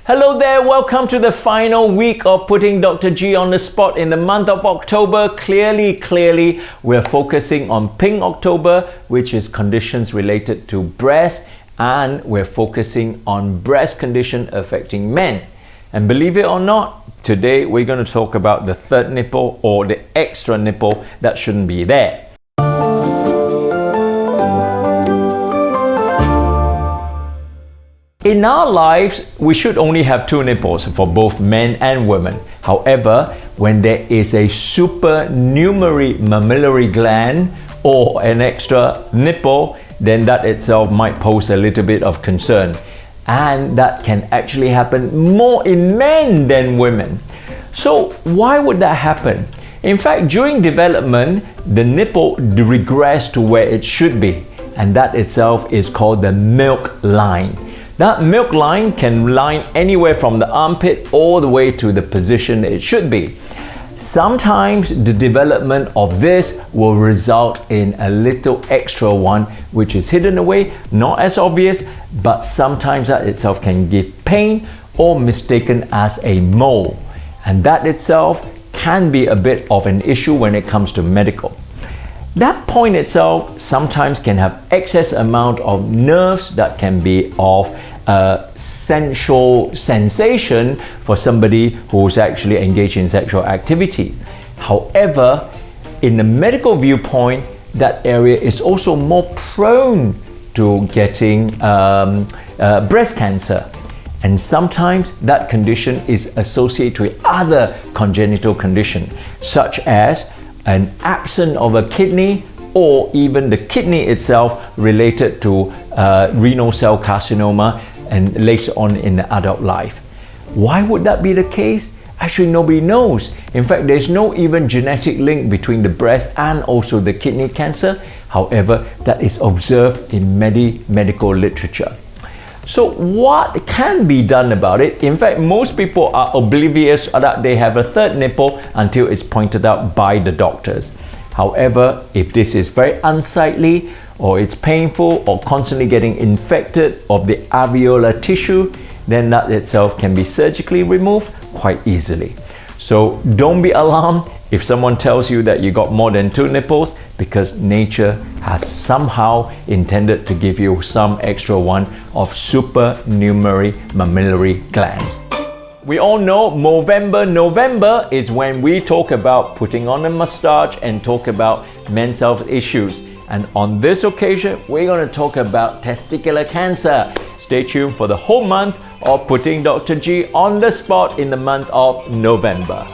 Hello there, welcome to the final week of putting Dr. G on the spot in the month of October. Clearly, we're focusing on Pink October, which is conditions related to breast, and we're focusing on breast condition affecting men. And believe it or not, today we're going to talk about the third nipple or the extra nipple that shouldn't be there. In our lives, we should only have two nipples for both men and women. However, when there is a supernumerary mammillary gland or an extra nipple, then that itself might pose a little bit of concern. And that can actually happen more in men than women. So why would that happen? In fact, during development, the nipple regressed to where it should be. And that itself is called the milk line. That milk line can line anywhere from the armpit all the way to the position it should be. Sometimes the development of this will result in a little extra one which is hidden away, not as obvious, but sometimes that itself can give pain or mistaken as a mole. And that itself can be a bit of an issue when it comes to medical. That point itself sometimes can have excess amount of nerves that can be of sensual sensation for somebody who's actually engaged in sexual activity. However, in the medical viewpoint, that area is also more prone to getting breast cancer. And sometimes that condition is associated with other congenital conditions, such as an absence of a kidney or even the kidney itself related to renal cell carcinoma and later on in the adult life. Why would that be the case? Actually, nobody knows. In fact, there's no even genetic link between the breast and also the kidney cancer. However, that is observed in medical literature. So what can be done about it? In fact, most people are oblivious that they have a third nipple until it's pointed out by the doctors. However, if this is very unsightly or it's painful or constantly getting infected of the alveolar tissue, then that itself can be surgically removed quite easily. So don't be alarmed if someone tells you that you got more than two nipples, because nature has somehow intended to give you some extra one of supernumerary mammillary glands. We all know November is when we talk about putting on a mustache and talk about men's health issues. And on this occasion, we're going to talk about testicular cancer. Stay tuned for the whole month of putting Dr. G on the spot in the month of November.